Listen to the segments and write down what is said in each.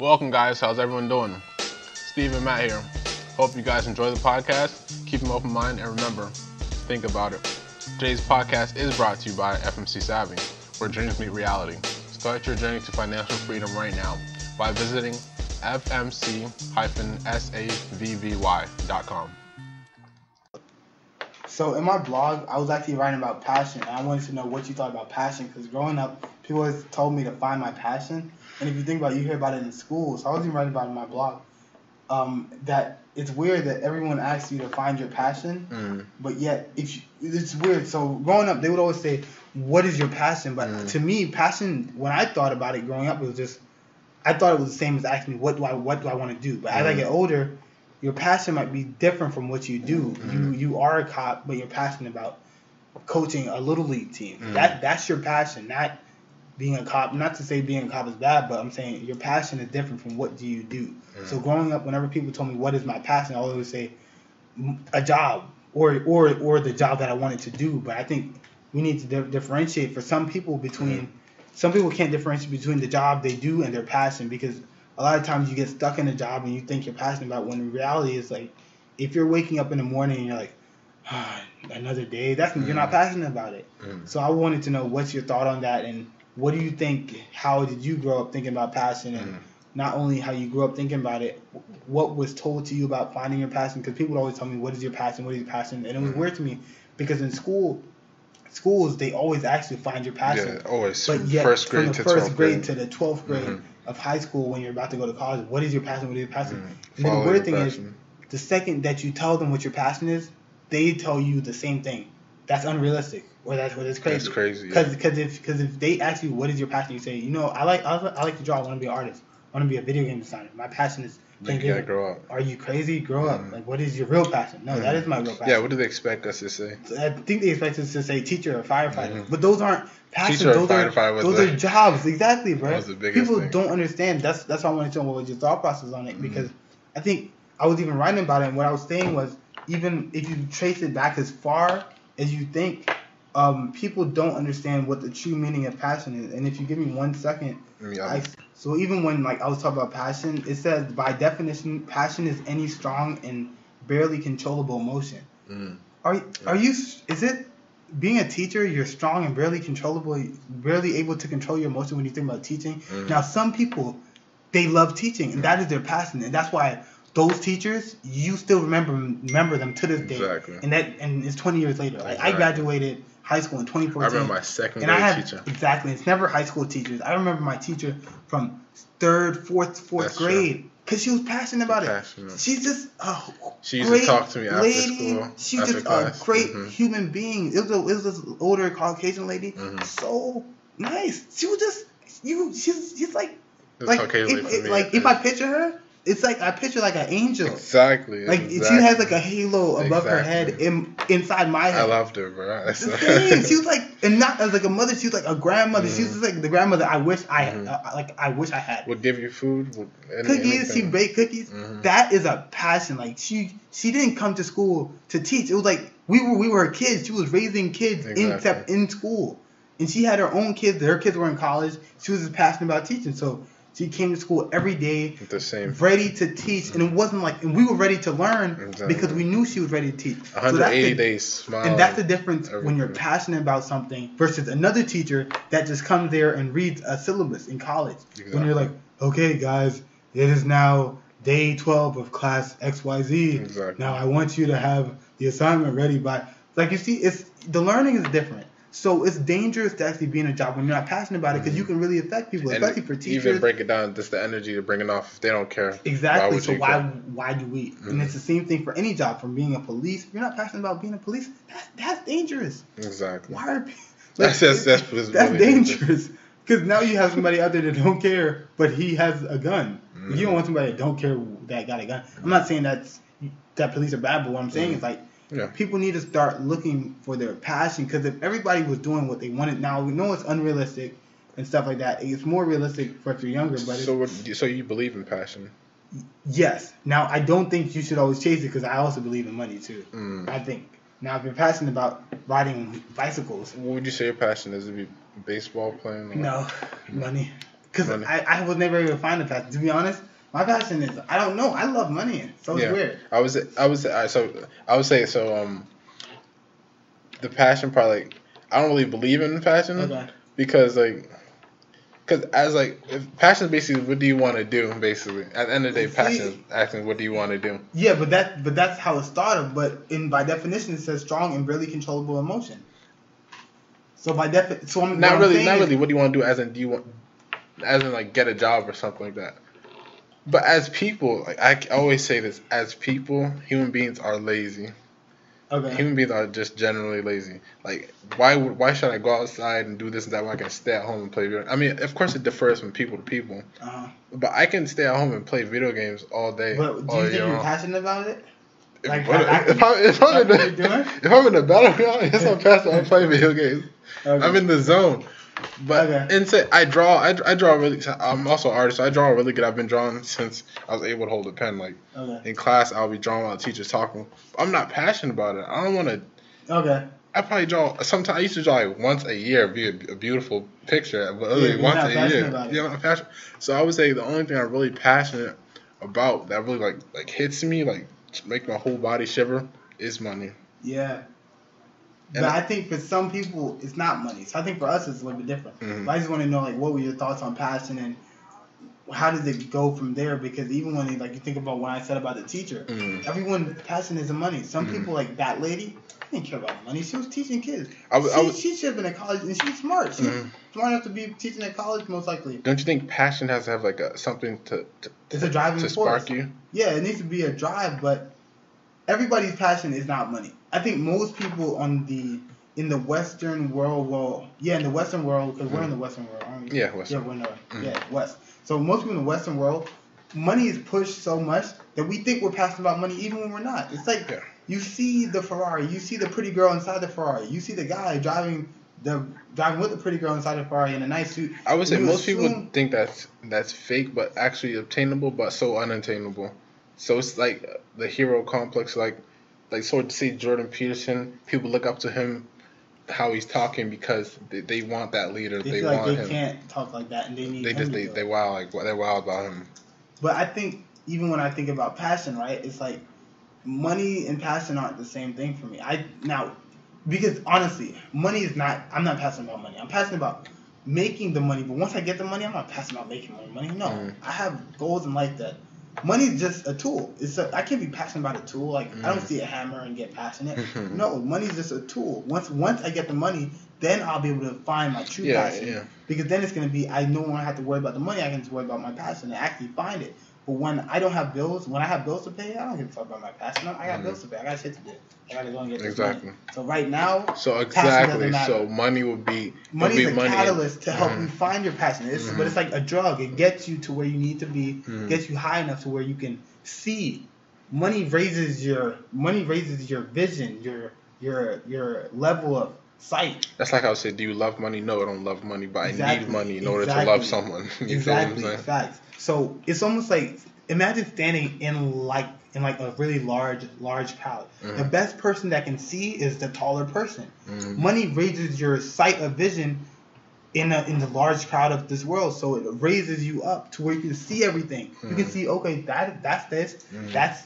Welcome, guys. How's everyone doing? Steve and Matt here. Hope you guys enjoy the podcast. Keep an open mind and remember, think about it. Today's podcast is brought to you by FMC Savvy, where dreams meet reality. Start your journey to financial freedom right now by visiting fmc-savvy.com. So in my blog, I was actually writing about passion, and I wanted to know what you thought about passion, because growing up, people always told me to find my passion, and if you think about it, you hear about it in school, so I was even writing about it in my blog, that it's weird that everyone asks you to find your passion, but yet it's weird. So growing up, they would always say, what is your passion? But to me, passion, when I thought about it growing up, it was just, I thought it was the same as asking me, what do I want to do? But as I get older, your passion might be different from what you do. You are a cop, but you're passionate about coaching a little league team. That's your passion, not being a cop. Not to say being a cop is bad, but I'm saying your passion is different from what do you do. So growing up, whenever people told me what is my passion, I always say a job or the job that I wanted to do. But I think we need to differentiate for some people between. Some people can't differentiate between the job they do and their passion, because a lot of times you get stuck in a job and you think you're passionate about it, when the reality is, like, if you're waking up in the morning and you're like, another day, you're not passionate about it. So I wanted to know what's your thought on that, and what do you think, how did you grow up thinking about passion, and not only how you grew up thinking about it, what was told to you about finding your passion? Because people would always tell me, what is your passion, and it was weird to me, because in schools, they always ask you to find your passion. Yeah, always. But yet, first grade from the to first 12th grade to the 12th grade of high school, when you're about to go to college, what is your passion? What is your passion? And then the weird thing is, the second that you tell them what your passion is, they tell you the same thing. That's unrealistic, or that's what is crazy. That's crazy. Because if they ask you what is your passion, you say, I like to draw. I want to be an artist. I want to be a video game designer. My passion is playing You gotta grow up. Are you crazy? Grow up. Like, what is your real passion? No, that is my real passion. Yeah, what do they expect us to say? I think they expect us to say teacher or firefighter, but those aren't passions. Teacher or Those are jobs. Exactly, bro. Was the biggest People thing. don't understand. That's why I wanted to know what was your thought process on it, because I think I was even writing about it, and what I was saying was, even if you trace it back as far as you think, people don't understand what the true meaning of passion is. And if you give me 1 second, so even when I was talking about passion, it says by definition, passion is any strong and barely controllable emotion. Are you? Is it being a teacher? You're strong and barely able to control your emotion when you think about teaching. Now, some people, they love teaching, and that is their passion, and that's why those teachers, you still remember them to this day. Exactly. And it's 20 years later. Like, I graduated high school in 2014. I remember my second grade teacher. Exactly. It's never high school teachers. I remember my teacher from third, fourth grade, because she was passionate about it. She's just she used to talk to me after school. She's just a great human being. It was this older Caucasian lady, so nice. She was just she's like if I picture her, it's like I picture like an angel. Exactly. She has like a halo above her head inside my head. I loved her, bro. That's the thing. She was like, and not as like a mother. She was like a grandmother. She was just like the grandmother I wish I had. Would give you food. Cookies. She baked cookies. That is a passion. Like she didn't come to school to teach. It was like we were kids. She was raising kids in school, and she had her own kids. Her kids were in college. She was just passionate about teaching. So she came to school every day, ready to teach, and it wasn't like, and we were ready to learn because we knew she was ready to teach. 180 days, smile. And that's the difference when you're passionate about something versus another teacher that just comes there and reads a syllabus in college. Exactly. When you're like, okay, guys, it is now day 12 of class XYZ. Exactly. Now I want you to have the assignment ready by, like, you see, the learning is different. So it's dangerous to actually be in a job when you're not passionate about it, because you can really affect people, especially for teachers. Even break it down, just the energy to bring it off if they don't care. Exactly. So why do we? And it's the same thing for any job, from being a police. If you're not passionate about being a police, that's dangerous. Exactly. Why are people? That's really dangerous. Because now you have somebody out there that don't care, but he has a gun. You don't want somebody that don't care that got a gun. I'm not saying that police are bad, but what I'm saying is, like, people need to start looking for their passion, because if everybody was doing what they wanted, now we know it's unrealistic and stuff like that. It's more realistic for if you're younger. But so you believe in passion? Yes. Now, I don't think you should always chase it, because I also believe in money too. I think. Now, if you're passionate about riding bicycles, what would you say your passion is? To be baseball playing? No, money. Because I was never able to find a passion. To be honest, my passion is, I don't know. I love money, so it's weird. I would say the passion probably, like, I don't really believe in passion because if passion is basically what do you want to do, basically at the end of the day, passion is asking what do you want to do. Yeah, but that's how it started. But by definition, it says strong and barely controllable emotion. So by definition, not really. What do you want to do? As in like get a job or something like that. But as people, like I always say this, as people, human beings are lazy. Okay. Human beings are just generally lazy. Like, why should I go outside and do this and that when I can stay at home and play video? I mean, of course it differs from people to people. But I can stay at home and play video games all day. But do you think you're passionate about it? Like, if I'm in a battleground, yes, I'm passionate about playing video games. Okay. I'm in the zone. But I draw really. I'm also an artist, so I draw really good. I've been drawing since I was able to hold a pen. Like in class, I'll be drawing while the teacher's talking. I'm not passionate about it. I don't want to. Okay. I probably draw. Sometimes I used to draw like once a year, be a beautiful picture, but once a year. Yeah, I'm not passionate. So I would say the only thing I'm really passionate about that really like hits me, like make my whole body shiver, is money. Yeah. But I think for some people, it's not money. So I think for us, it's a little bit different. Mm-hmm. But I just want to know, like, what were your thoughts on passion and how does it go from there? Because even when you think about when I said about the teacher, everyone's passion is the money. Some people, like that lady, didn't care about money. She was teaching kids. She should have been at college, and she's smart. She's smart enough to be teaching at college, most likely. Don't you think passion has to have like something to it's a driving force. Spark you? Yeah, it needs to be a drive, but everybody's passion is not money. I think most people in the Western world, in the Western world, because we're in the Western world, aren't we? Yeah, Western. Yeah, we're in the West. So most people in the Western world, money is pushed so much that we think we're passionate about money even when we're not. It's like you see the Ferrari, you see the pretty girl inside the Ferrari, you see the guy driving with the pretty girl inside the Ferrari in a nice suit. I would say most people think that's fake, but actually obtainable, but so unattainable. So it's like the hero complex, like so to see Jordan Peterson, people look up to him, how he's talking because they want that leader. They feel want like him. They can't talk like that, and they need. They're wild about him. But I think even when I think about passion, right, it's like money and passion aren't the same thing for me. Because honestly, money is not. I'm not passionate about money. I'm passionate about making the money. But once I get the money, I'm not passionate about making more money. No, I have goals in life that. Money is just a tool. I can't be passionate about a tool. Like I don't see a hammer and get passionate. No, money is just a tool. Once I get the money, then I'll be able to find my true passion. Yeah. Because then it's gonna be I no longer have to worry about the money. I can just worry about my passion and actually find it. But when I don't have bills, when I have bills to pay, I don't give a fuck about my passion. I got bills to pay. I got shit to do. I gotta go and get this money. So right now, So money will be money is a catalyst to help you find your passion. But it's like a drug. It gets you to where you need to be. Gets you high enough to where you can see. Money raises your vision, your level of sight. That's like I would say, do you love money? No, I don't love money, but I need money in order to love someone. You feel what I'm saying? Facts. So it's almost like imagine standing in like a really large crowd. The best person that can see is the taller person. Money raises your sight of vision in the large crowd of this world, so it raises you up to where you can see everything. You can see, okay, that's this,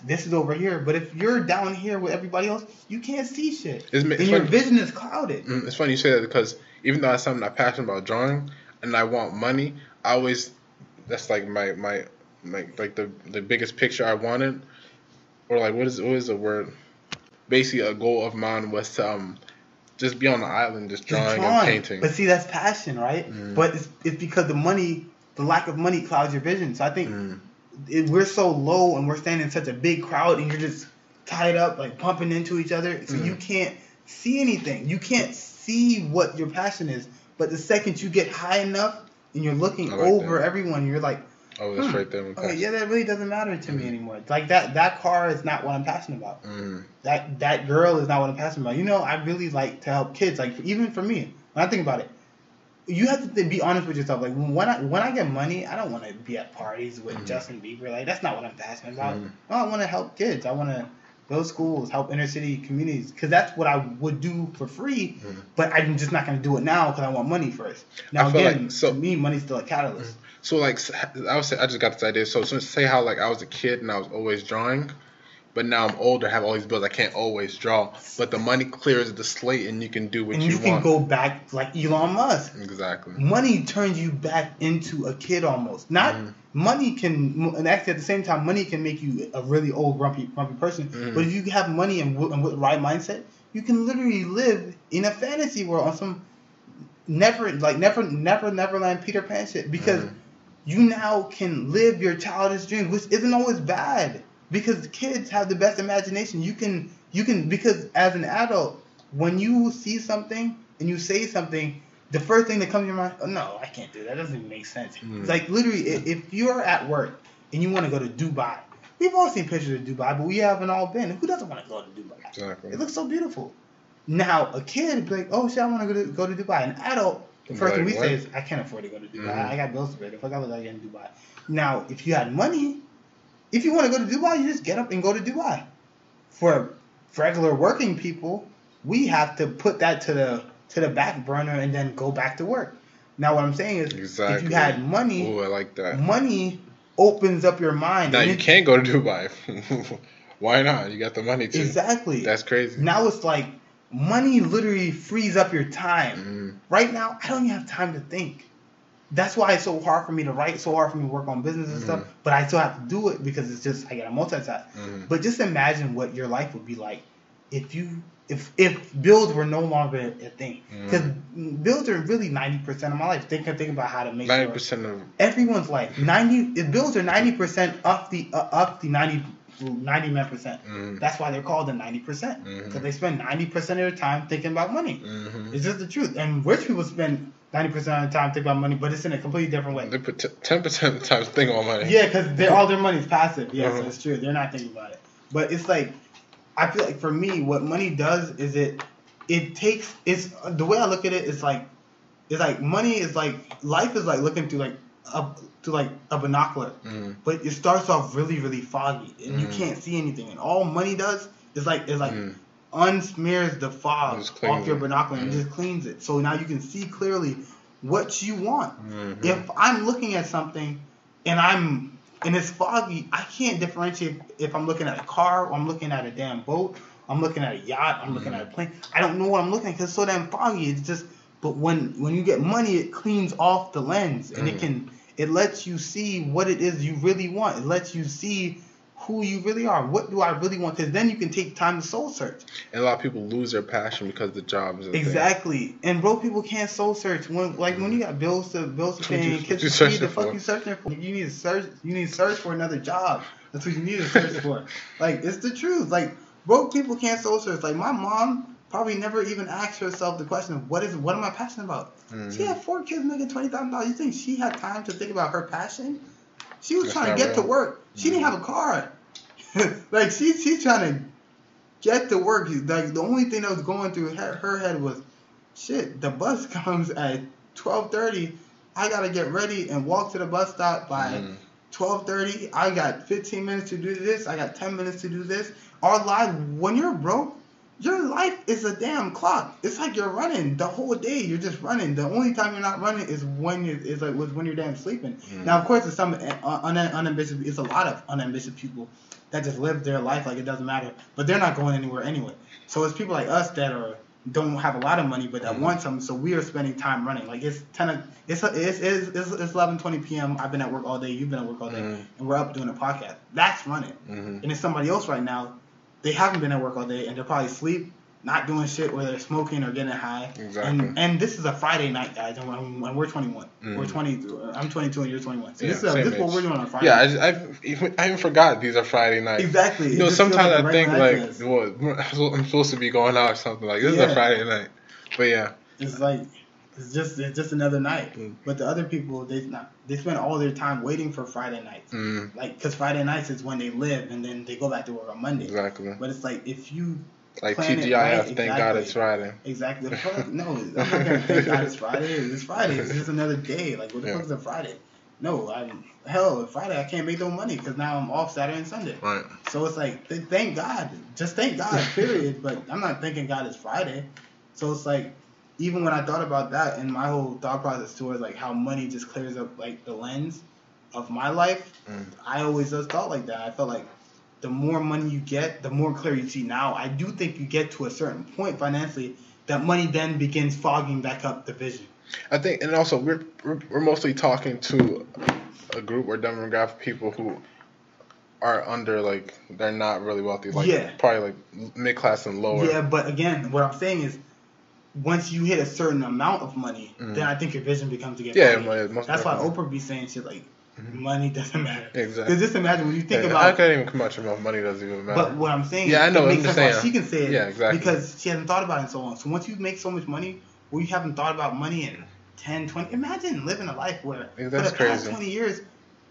this is over here. But if you're down here with everybody else, you can't see shit, your vision is clouded. It's funny you say that because even though that's something I'm passionate about drawing, and I want money, I always that's like my the biggest picture I wanted, or like what is the word? Basically, a goal of mine was to just be on the island, just drawing and painting. But see, that's passion, right? But it's because the lack of money clouds your vision. So I think we're so low and we're standing in such a big crowd and you're just tied up, like bumping into each other. So you can't see anything. You can't see what your passion is. But the second you get high enough and you're looking over everyone, you're like, oh, that's right there. Okay, yeah, that really doesn't matter to me anymore. Like that car is not what I'm passionate about. That girl is not what I'm passionate about. You know, I really like to help kids. Like even for me, when I think about it, you have to be honest with yourself. Like when I get money, I don't want to be at parties with Justin Bieber. Like that's not what I'm passionate about. No, I want to help kids. I want to build schools, help inner city communities, because that's what I would do for free. But I'm just not going to do it now because I want money first. Now again, to me, money's still a catalyst. So like I would say I just got this idea. So say how like I was a kid and I was always drawing, but now I'm older, have all these bills. I can't always draw, but the money clears the slate and you can do what you want. And you can go back like Elon Musk. Exactly. Money turns you back into a kid almost. Not money can, and actually at the same time, money can make you a really old grumpy person. But if you have money and with the right mindset, you can literally live in a fantasy world on some Neverland Peter Pan shit, because you now can live your childish dreams, which isn't always bad, because kids have the best imagination. You can because as an adult, when you see something and you say something, the first thing that comes to your mind, oh no, I can't do that. That doesn't even make sense. It's like literally, if you're at work and you want to go to Dubai, we've all seen pictures of Dubai, but we haven't all been. Who doesn't want to go to Dubai? Exactly. It looks so beautiful. Now, a kid would be like, oh shit, I want to go to Dubai. An adult, the first thing we say is, I can't afford to go to Dubai. I got bills to pay. The fuck I look like in Dubai. Now, if you had money, if you want to go to Dubai, you just get up and go to Dubai. For regular working people, we have to put that to the back burner and then go back to work. Now, what I'm saying is, if you had money, ooh, I like that. Money opens up your mind. Now, you can't go to Dubai. Why not? You got the money too. Exactly. That's crazy. Now it's like, money literally frees up your time. Right now, I don't even have time to think. That's why it's so hard for me to write, so hard for me to work on business and stuff. But I still have to do it because it's just, I gotta multitask. But just imagine what your life would be like if bills were no longer a thing. Because bills are really 90% of my life. Think about how to make 90% of everyone's life. Bills are 90% of the 99%. That's why they're called the 90%. Because they spend 90% of their time thinking about money. It's just the truth. And rich people spend 90% of the time thinking about money, but it's in a completely different way. They put 10% of the time thinking about money. Yeah, because all their money is passive. Yeah, so it's true. They're not thinking about it. But it's like, I feel like for me, what money does is it's the way I look at it is like, it's like money is like, life is like looking through like a binocular, but it starts off really, really foggy and you can't see anything, and all money does is like unsmears the fog off your binocular and just cleans it, so now you can see clearly what you want. If I'm looking at something and it's foggy, I can't differentiate if I'm looking at a car or I'm looking at a damn boat, I'm looking at a yacht, I'm looking at a plane. I don't know what I'm looking at because it's so damn foggy. It's just, but when you get money, it cleans off the lens and it lets you see what it is you really want. It lets you see who you really are. What do I really want? Because then you can take time to soul search. And a lot of people lose their passion because the job is exactly. And broke people can't soul search when you got bills to pay and kids to feed. The fuck you searching for? You need to search for another job. That's what you need to search for. Like, it's the truth. Like, broke people can't soul search. Like, my mom probably never even asked herself the question of what am I passionate about? She had 4 kids making $20,000. You think she had time to think about her passion? She was trying to get to work. She didn't have a car. Like, she's trying to get to work. Like, the only thing that was going through her head was, shit, the bus comes at 12:30. I gotta get ready and walk to the bus stop by 12:30. I got 15 minutes to do this. I got 10 minutes to do this. Our life, when you're broke, your life is a damn clock. It's like you're running the whole day. You're just running. The only time you're not running is when you're damn sleeping. Now, of course, there's some unambitious. It's a lot of unambitious people that just live their life like it doesn't matter, but they're not going anywhere anyway. So it's people like us that don't have a lot of money, but that want something. So we are spending time running. Like, it's 11:20 p.m. I've been at work all day. You've been at work all day, and we're up doing a podcast. That's running. And it's somebody else right now. They haven't been at work all day, and they're probably asleep, not doing shit, or they're smoking or getting high. Exactly. And this is a Friday night, guys, and we're 21. We're 22. I'm 22 and you're 21. So this is what we're doing on Friday. Yeah, I even forgot these are Friday nights. Exactly. You know, sometimes I think like, I'm supposed to be going out or something. Like, this is a Friday night. But yeah. It's like, it's just another night. But the other people, they spend all their time waiting for Friday nights. Like, because Friday nights is when they live, and then they go back to work on Monday. Exactly. But it's like, if you like TGIF, thank God it's Friday. Exactly. No, I'm not gonna thank God it's Friday. It's Friday. It's just another day. Like, what the fuck is a Friday? No, Friday I can't make no money because now I'm off Saturday and Sunday. Right. So it's like, thank God. Just thank God, period. But I'm not thanking God it's Friday. So it's like, even when I thought about that and my whole thought process towards like how money just clears up like the lens of my life, I always just thought like that. I felt like the more money you get, the more clear you see. Now, I do think you get to a certain point financially that money then begins fogging back up the vision. I think, and also we're mostly talking to a group or demographic of people who are under, like, they're not really wealthy, like probably like mid class and lower. Yeah, but again, what I'm saying is, once you hit a certain amount of money, then I think your vision becomes to get money. That's why Oprah be saying shit like, money doesn't matter. Exactly. Because just imagine when you think about. I can't even come out your mouth. Money doesn't even matter. But what I'm saying, I know. It makes sense why she can say it. Yeah, exactly. Because she hasn't thought about it in so long. So once you make so much money, where you haven't thought about money in 10, 20, imagine living a life where for the past 20 years,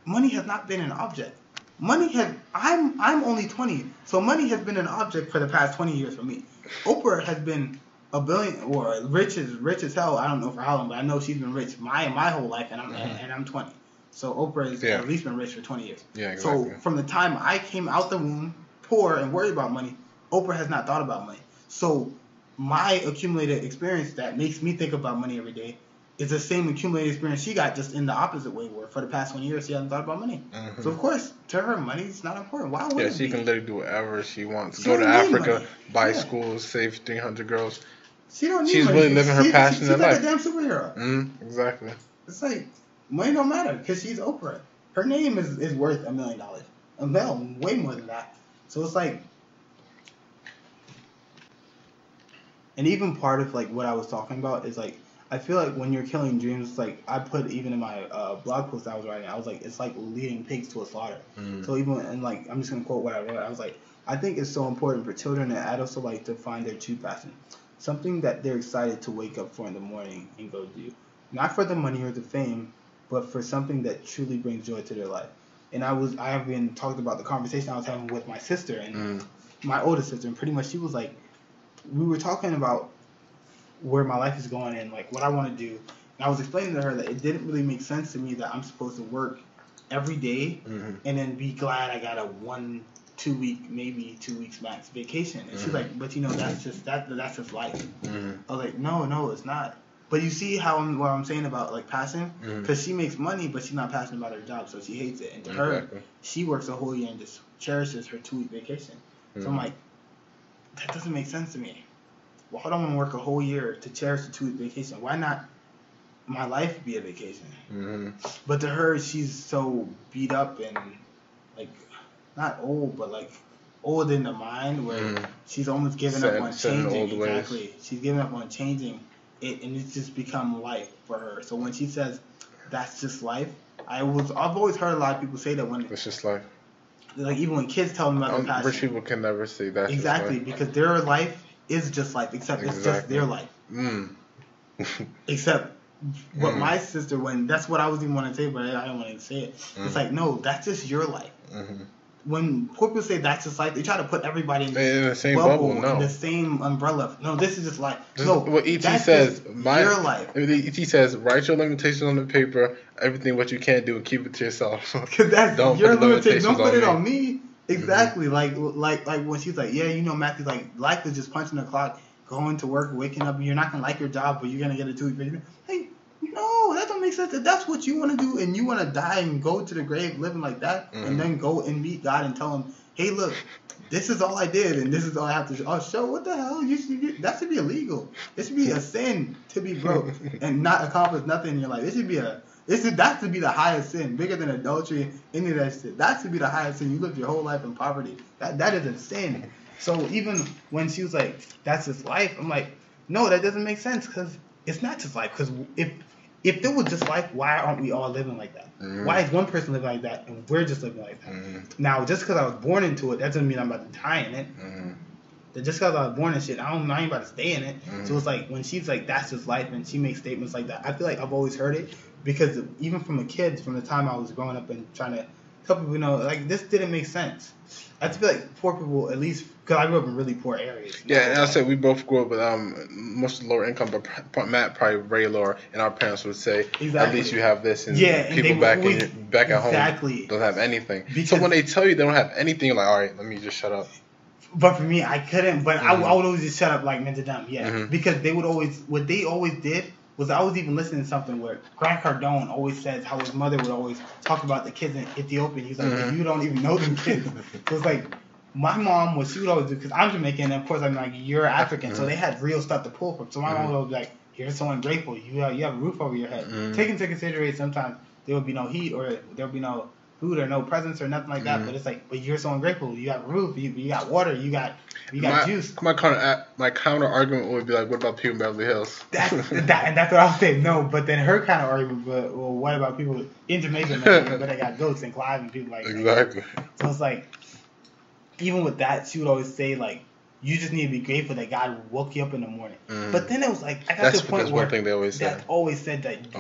money has not been an object. Money has. I'm only 20, so money has been an object for the past 20 years for me. Oprah has been a billion or rich as hell. I don't know for how long, but I know she's been rich my whole life, and I'm 20. So Oprah has at least been rich for 20 years. Yeah, exactly. So from the time I came out the womb poor and worried about money, Oprah has not thought about money. So my accumulated experience that makes me think about money every day is the same accumulated experience she got, just in the opposite way, where for the past 20 years she hasn't thought about money. So of course, to her, money is not important. Why would it she be? can literally do whatever she wants. Go to Africa, buy schools, save 300 girls. She don't need She's money. really living her passionate life. She's like a damn superhero. Exactly. It's like, money don't matter because she's Oprah. Her name is worth $1 million. Way more than that. So it's like, and even part of like what I was talking about is like, I feel like when you're killing dreams, it's like I put even in my blog post I was writing, I was like, it's like leading pigs to a slaughter. So even, and like, I'm just gonna quote what I wrote. I was like, I think it's so important for children and adults alike to find their true passion, something that they're excited to wake up for in the morning and go do, not for the money or the fame, but for something that truly brings joy to their life. And I have been talking about the conversation I was having with my sister and my oldest sister, and pretty much she was like, we were talking about where my life is going and like what I want to do. And I was explaining to her that it didn't really make sense to me that I'm supposed to work every day and then be glad I got a 1-2 week, maybe 2 weeks max vacation. And she's like, but that's just life. I was like, no, it's not. But you see what I'm saying about like passion? Because she makes money, but she's not passionate about her job, so she hates it. And to her, she works a whole year and just cherishes her 2 week vacation. So I'm like, that doesn't make sense to me. Why would I want to work a whole year to cherish a 2 week vacation? Why not my life be a vacation? But to her, she's so beat up and like not old, but like old in the mind where she's almost given up on changing. Exactly, she's given up on changing it, and it's just become life for her. So when she says that's just life, I've always heard a lot of people say that when it's just life. Like even when kids tell them about their passion, rich people can never say that. Exactly, because their life is just life, except it's just their life. Except what my sister, that's what I was even want to say, but I don't want to say it. It's like, no, that's just your life. When people say that's just life, they try to put everybody in the same bubble, in the same umbrella. No, this is just life. What ET says, your life. ET says, write your limitations on the paper, everything what you can't do, and keep it to yourself. Because that's your limitations. Don't put it on me. Exactly. Like when she's like, Matthew's like, life is just punching the clock, going to work, waking up. You're not gonna like your job, but you're gonna get a 2 week vacation. Hey, no, that don't make sense. If that's what you want to do, and you want to die and go to the grave living like that, and then go and meet God and tell Him, hey, look, this is all I did, and this is all I have to show. What the hell? That should be illegal. It should be a sin to be broke and not accomplish nothing in your life. That should be the highest sin, bigger than adultery, any of that shit. That should be the highest sin. You lived your whole life in poverty. That is a sin. So even when she was like, that's just life, I'm like, no, that doesn't make sense, because it's not just life. Because if it was just life, why aren't we all living like that? Why is one person living like that and we're just living like that? Now, just because I was born into it, that doesn't mean I'm about to die in it. Just because I was born in shit, I ain't about to stay in it. So it's like when she's like, that's just life, and she makes statements like that, I feel like I've always heard it, because even from a kid, from the time I was growing up and trying to tell people, like, this didn't make sense. I feel like poor people, at least, because I grew up in really poor areas. Yeah, and I said we both grew up with most lower income, but Matt probably very lower, and our parents would say, at least you have this, and people back at home don't have anything. Because so when they tell you they don't have anything, you're like, all right, let me just shut up. But for me, I couldn't. But I would always just shut up like men to them. Yeah. Because they would always, what they always did was I was even listening to something where Grant Cardone always says how his mother would always talk about the kids in Ethiopia. He's like, but you don't even know them kids. So it's like, my mom, what she would always do, because I'm Jamaican, and of course I'm like, you're African, so they had real stuff to pull from. So my mom would always be like, you're so ungrateful. You have a roof over your head. Take into consideration sometimes there would be no heat or there would be no food or no presents or nothing like that. But it's like, but you're so ungrateful. You have a roof, you got water, you got juice. My counter argument would be like, what about people in Beverly Hills? That's what I would say. No, but then her kind of argument, well, what about people in Jamaica, but they got goats and Clive and people like that. Exactly. So it's like, even with that, she would always say, like, you just need to be grateful that God woke you up in the morning. But then it was like, I got to the point where one thing they always said. Always said that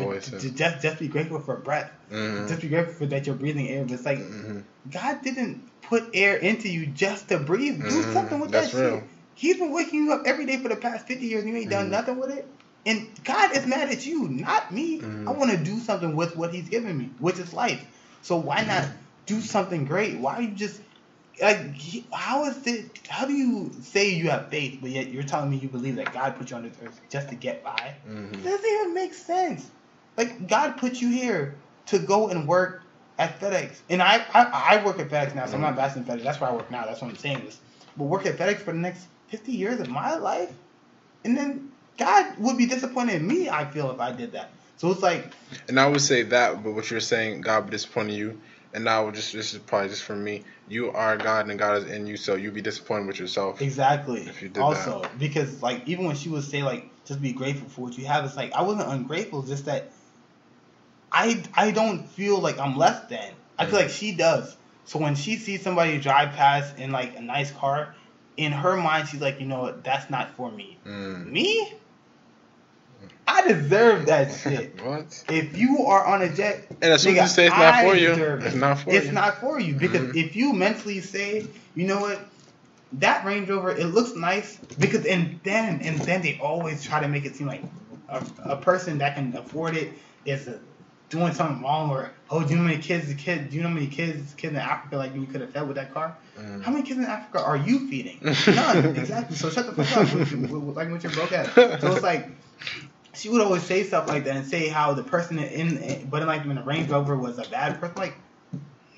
just be grateful for breath. Just be grateful for that you're breathing air. But it's like, God didn't put air into you just to breathe. Do something with that shit. He's been waking you up every day for the past 50 years and you ain't done nothing with it. And God is mad at you, not me. I want to do something with what he's given me, which is life. So why not do something great? Why are you just... Like, how do you say you have faith, but yet you're telling me you believe that God put you on this earth just to get by? It doesn't even make sense. Like, God put you here to go and work at FedEx. And I work at FedEx now, so I'm not bashing FedEx. That's where I work now. That's why I'm saying this. But work at FedEx for the next 50 years of my life? And then God would be disappointed in me, I feel, if I did that. So it's like... And I would say that, but what you're saying, God would disappoint you. And now, this is probably just for me. You are God, and God is in you, so you'd be disappointed with yourself. Exactly. If you did also, that. Because like even when she would say like just be grateful for what you have, it's like I wasn't ungrateful. Just that I don't feel like I'm less than. I feel like she does. So when she sees somebody drive past in like a nice car, in her mind she's like, you know what, that's not for me. Me? I deserve that shit. What? If you are on a jet, and as soon as you say it's not for you, it's not for you. Because if you mentally say, you know what, that Range Rover, it looks nice. Because and then they always try to make it seem like a person that can afford it is doing something wrong, or do you know how many kids in Africa like you could have fed with that car? How many kids in Africa are you feeding? None. Exactly. So shut the fuck up. Like what you're broke at. So it's like, she would always say stuff like that and say how the person but like when the Range Rover was a bad person. Like,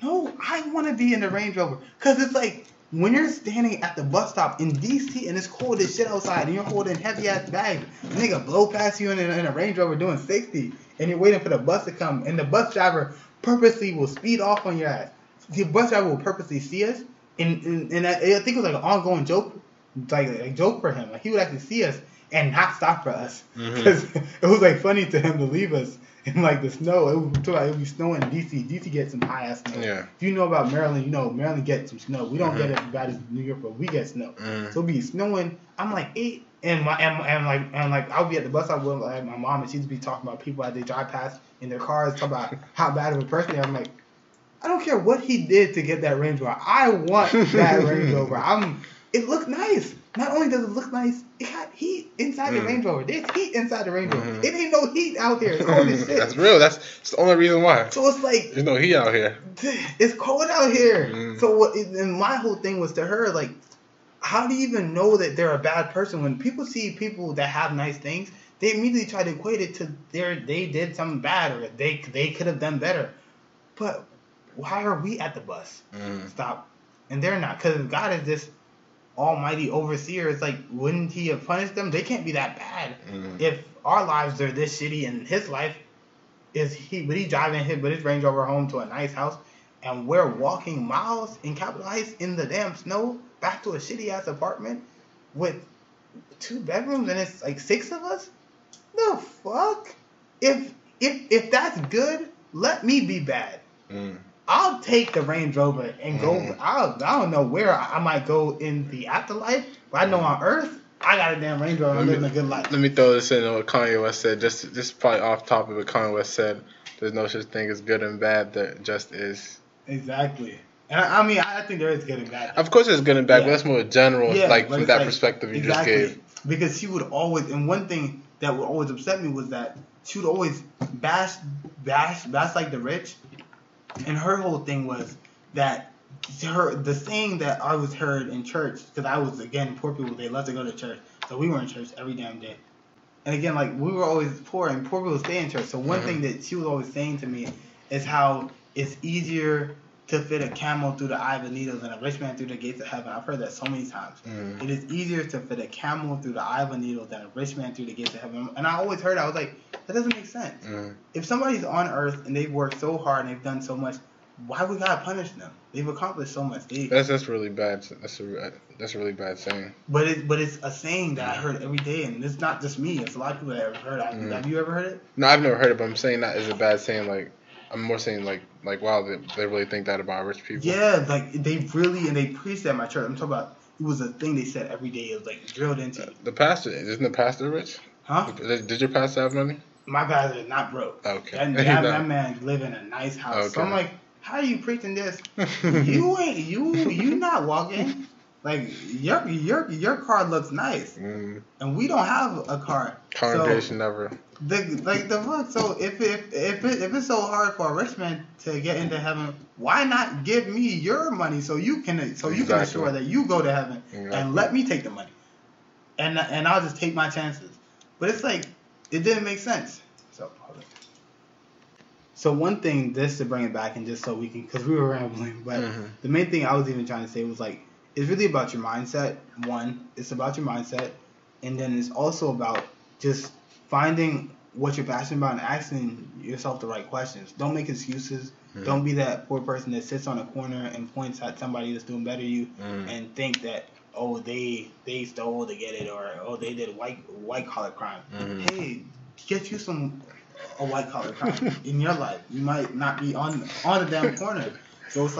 no, I want to be in the Range Rover. Because it's like, when you're standing at the bus stop in D.C. and it's cold as shit outside and you're holding heavy-ass bags, nigga blow past you in a Range Rover doing 60 and you're waiting for the bus to come and the bus driver purposely will speed off on your ass. The bus driver will purposely see us and I think it was like an ongoing joke, like a joke for him. Like he would actually see us and not stop for us. Because it was like funny to him to leave us in like the snow. It would be snowing in DC. DC gets some high ass snow. Yeah. If you know about Maryland, you know Maryland gets some snow. We don't get it as bad as New York, but we get snow. So it'll be snowing. I'm like 8, and I'll be at the bus stop with like my mom, and she'd be talking about people as they drive past in their cars, talking about how bad of a person they are. I'm like, I don't care what he did to get that Range Rover. I want that Range Rover. It looks nice. Not only does it look nice, it got heat inside the Range Rover. There's heat inside the Range Rover. It ain't no heat out here. It's cold as shit. That's real. That's the only reason why. So it's like, there's no heat out here. It's cold out here. So and my whole thing was to her, like, how do you even know that they're a bad person? When people see people that have nice things, they immediately try to equate it to they did something bad or they could have done better. But why are we at the bus? Stop. And they're not. Because if God is this almighty overseer, it's like, wouldn't he have punished them? They can't be that bad. If our lives are this shitty and his life would he driving his Range Rover home to a nice house and we're walking miles in Capitol Heights in the damn snow back to a shitty ass apartment with 2 bedrooms and it's like 6 of us? The fuck? If that's good, let me be bad. I'll take the Range Rover and go. I don't know where I might go in the afterlife, but I know on Earth, I got a damn Range Rover. I'm living a good life. Let me throw this in what Kanye West said. Just probably off topic, but Kanye West said, "There's no such thing as good and bad. There just is." Exactly. And I mean, I think there is good and bad. Of course, there's good and bad, but that's more general, like from that perspective you just gave. Because she would always, and one thing that would always upset me was that she would always bash like the rich. And her whole thing was that the saying that I was heard in church, because I was, again, poor people, they love to go to church. So we were in church every damn day. And again, like, we were always poor, and poor people stay in church. So one thing that she was always saying to me is how it's easier to fit a camel through the eye of a needle than a rich man through the gates of heaven. I've heard that so many times. It is easier to fit a camel through the eye of a needle than a rich man through the gates of heaven. And I always heard it. I was like, that doesn't make sense. If somebody's on earth and they've worked so hard and they've done so much, why would God punish them? They've accomplished so much. That's really bad. That's a really bad saying. But it's a saying that I heard every day, and it's not just me. It's a lot of people that have heard it. Have you ever heard it? No, I've never heard it, but I'm saying that is a bad saying. Like, I'm more saying like wow, they really think that about rich people. Yeah, like they really, and they preach that at my church. I'm talking about, it was a thing they said every day. It was like drilled into you. The pastor, isn't the pastor rich? Huh? Did your pastor have money? My pastor is not broke. Okay. That man live in a nice house. Okay. So I'm like, how are you preaching this? you not walking. Like your car looks nice, and we don't have a car. Congregation never. The fuck. So if it's so hard for a rich man to get into heaven, why not give me your money so you can assure that you go to heaven, and let me take the money, and I'll just take my chances. But it's like, it didn't make sense. So hold on. So one thing, just to bring it back, and just so we can, because we were rambling, but the main thing I was even trying to say was like, it's really about your mindset. One, it's about your mindset, and then it's also about just finding what you're passionate about and asking yourself the right questions. Don't make excuses. Don't be that poor person that sits on a corner and points at somebody that's doing better than you and think that, oh, they stole to get it, or oh, they did white collar crime. Hey, get you a white collar crime in your life. You might not be on the damn corner. So it's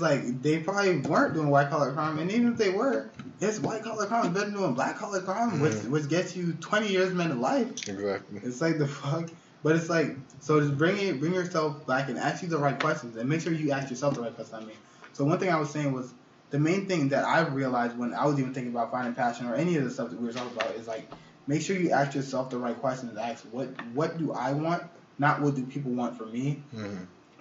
like they probably weren't doing white collar crime, and even if they were, it's white collar crime is better than doing black collar crime, which gets you 20 years man of life. Exactly. It's like the fuck. But it's like, so just bring yourself back and ask you the right questions, and make sure you ask yourself the right questions. I mean, so one thing I was saying was, the main thing that I realized when I was even thinking about finding passion or any of the stuff that we were talking about is like, make sure you ask yourself the right questions. Ask, what do I want? Not what do people want from me.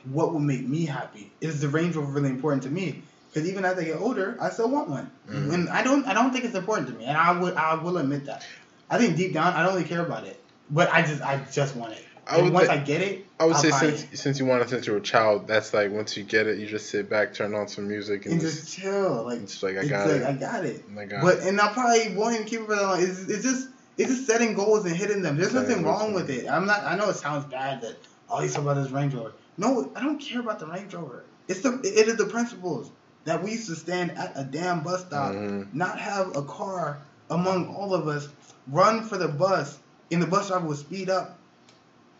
What will make me happy? Is the Range Rover really important to me? Because even as I get older, I still want one. And I don't think it's important to me, and I will admit that. I think deep down, I don't really care about it, but I just want it. Once I get it, I would say since you want it since you were a child, that's like once you get it, you just sit back, turn on some music, and just chill. Like, it's like I got it. And I probably won't even keep it for that long. It's just setting goals and hitting them. There's nothing wrong with it. I know it sounds bad that all you talk about is Range Rover. No, I don't care about the Range Rover. It is the principles that we used to stand at a damn bus stop, not have a car among all of us, run for the bus, and the bus driver would speed up.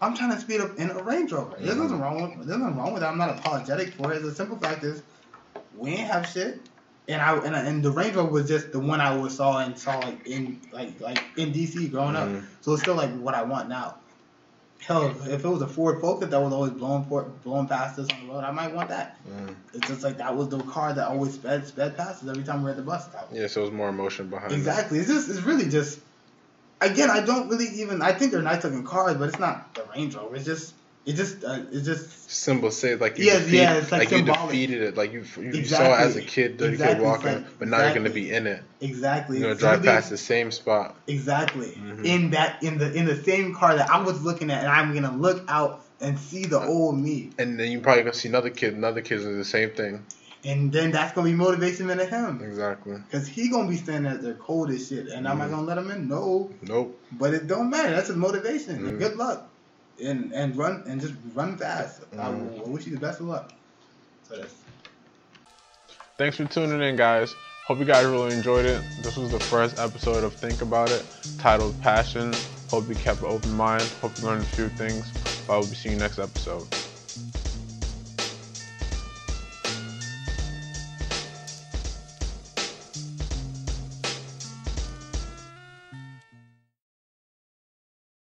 I'm trying to speed up in a Range Rover. There's nothing wrong with that. I'm not apologetic for it. The simple fact is, we ain't have shit, and the Range Rover was just the one I always saw in DC growing up. So it's still like what I want now. Hell, if it was a Ford Focus that was always blowing past us on the road, I might want that. It's just like that was the car that always sped past us every time we were at the bus stop. Yeah, so it was more emotion behind it. Exactly. It's really just. Again, I don't really even. I think they're nice looking cars, but it's not the Range Rover. It's just. Symbols say like it's like you defeated it, like you saw it as a kid, the kid walking, but now you're gonna be in it. Exactly. You're gonna drive past the same spot. Exactly. In the same car that I was looking at, and I'm gonna look out and see the old me. And then you're probably gonna see another kid do the same thing. And then that's gonna be motivation into him. Exactly. Because he gonna be standing at there cold as shit, and am I gonna let him in? No. Nope. But it don't matter. That's his motivation. Good luck. And just run fast. I wish you the best of luck. So thanks for tuning in, guys. Hope you guys really enjoyed it. This was the first episode of Think About It, titled Passion. Hope you kept an open mind. Hope you learned a few things. I will be seeing you next episode.